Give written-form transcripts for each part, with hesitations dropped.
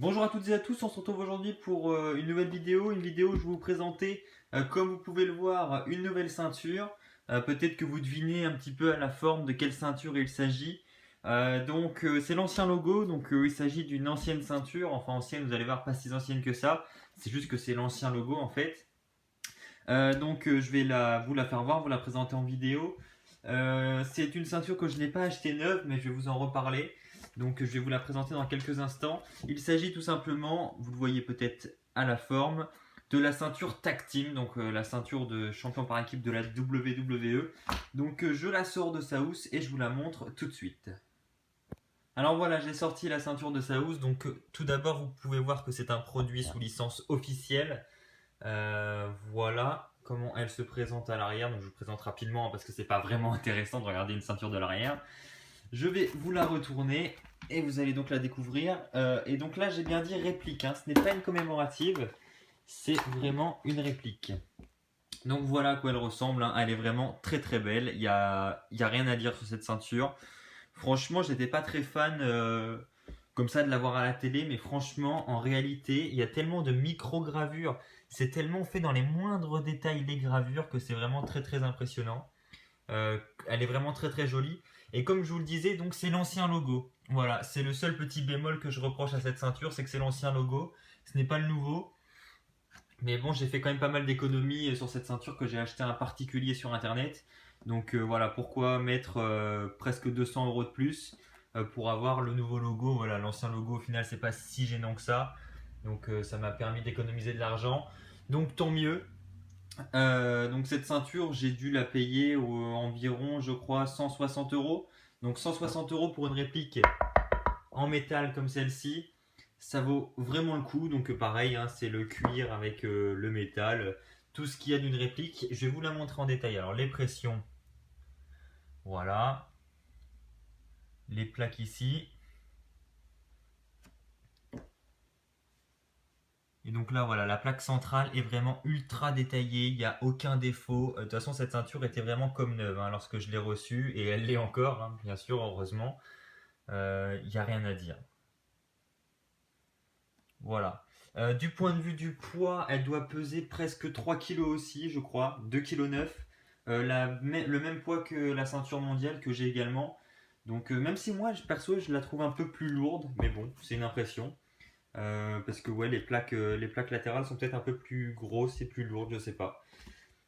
Bonjour à toutes et à tous, on se retrouve aujourd'hui pour une nouvelle vidéo. Une vidéo où je vais vous présenter, comme vous pouvez le voir, une nouvelle ceinture. Peut-être que vous devinez un petit peu à la forme de quelle ceinture il s'agit. C'est l'ancien logo, il s'agit d'une ancienne ceinture. Enfin ancienne, vous allez voir, pas si ancienne que ça. C'est juste que c'est l'ancien logo en fait. Je vais vous la faire voir, vous la présenter en vidéo. C'est une ceinture que je n'ai pas achetée neuve, mais je vais vous en reparler. Je vais vous la présenter dans quelques instants. Il s'agit tout simplement, vous le voyez peut-être à la forme, de la ceinture Tag Team, la ceinture de champion par équipe de la WWE. Je la sors de sa housse et je vous la montre tout de suite. Alors voilà, j'ai sorti la ceinture de sa housse. Tout d'abord, vous pouvez voir que c'est un produit sous licence officielle. Voilà comment elle se présente à l'arrière. Donc je vous présente rapidement parce que c'est pas vraiment intéressant de regarder une ceinture de l'arrière. Je vais vous la retourner et vous allez donc la découvrir. Et donc là, j'ai bien dit réplique, hein. Ce n'est pas une commémorative, c'est vraiment une réplique. Donc voilà à quoi elle ressemble, hein. Elle est vraiment très très belle. Il y a rien à dire sur cette ceinture. Franchement, j'étais pas très fan comme ça de la voir à la télé, mais franchement, en réalité, il y a tellement de micro-gravures. C'est tellement fait dans les moindres détails les gravures que c'est vraiment très très impressionnant. Elle est vraiment très très jolie. Et comme je vous le disais, donc c'est l'ancien logo. Voilà, c'est le seul petit bémol que je reproche à cette ceinture, c'est que c'est l'ancien logo. Ce n'est pas le nouveau. Mais bon, j'ai fait quand même pas mal d'économies sur cette ceinture que j'ai acheté un particulier sur internet. Voilà, pourquoi mettre presque 200 € de plus pour avoir le nouveau logo. Voilà, l'ancien logo au final c'est pas si gênant que ça. Ça m'a permis d'économiser de l'argent. Donc tant mieux. Cette ceinture, j'ai dû la payer environ, je crois, 160 €. Donc 160 € pour une réplique en métal comme celle-ci, ça vaut vraiment le coup. Pareil, hein, c'est le cuir avec le métal, tout ce qu'il y a d'une réplique. Je vais vous la montrer en détail. Alors les pressions, voilà, les plaques ici. Et donc là, voilà, la plaque centrale est vraiment ultra détaillée, il n'y a aucun défaut. De toute façon, cette ceinture était vraiment comme neuve hein, lorsque je l'ai reçue, et elle l'est encore, hein, bien sûr, heureusement. Il n'y a rien à dire. Voilà. Du point de vue du poids, elle doit peser presque 3 kg aussi, je crois, 2,9 kg. Le même poids que la ceinture mondiale que j'ai également. Même si moi, perso, je la trouve un peu plus lourde, mais bon, c'est une impression. Parce que ouais, les plaques latérales sont peut-être un peu plus grosses et plus lourdes, je sais pas.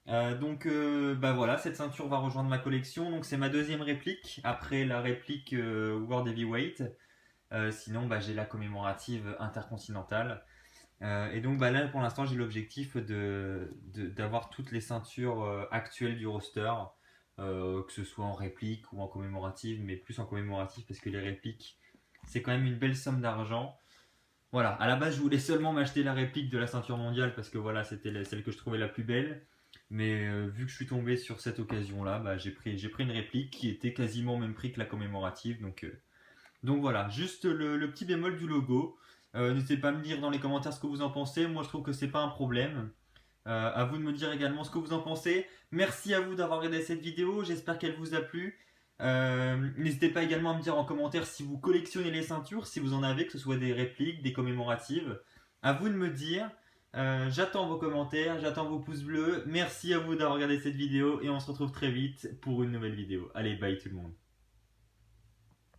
Voilà, cette ceinture va rejoindre ma collection. Donc c'est ma deuxième réplique après la réplique World Heavyweight. Sinon, j'ai la commémorative intercontinentale. Là, pour l'instant, j'ai l'objectif d'avoir toutes les ceintures actuelles du roster, que ce soit en réplique ou en commémorative, mais plus en commémorative parce que les répliques, c'est quand même une belle somme d'argent. Voilà, à la base, je voulais seulement m'acheter la réplique de la ceinture mondiale parce que voilà, c'était celle que je trouvais la plus belle. Mais vu que je suis tombé sur cette occasion-là, j'ai pris une réplique qui était quasiment au même prix que la commémorative. Voilà, juste le petit bémol du logo. N'hésitez pas à me dire dans les commentaires ce que vous en pensez. Moi, je trouve que c'est pas un problème. À vous de me dire également ce que vous en pensez. Merci à vous d'avoir regardé cette vidéo. J'espère qu'elle vous a plu. N'hésitez pas également à me dire en commentaire si vous collectionnez les ceintures, si vous en avez, que ce soit des répliques, des commémoratives. À vous de me dire. J'attends vos commentaires, j'attends vos pouces bleus. Merci à vous d'avoir regardé cette vidéo et on se retrouve très vite pour une nouvelle vidéo. Allez, bye tout le monde.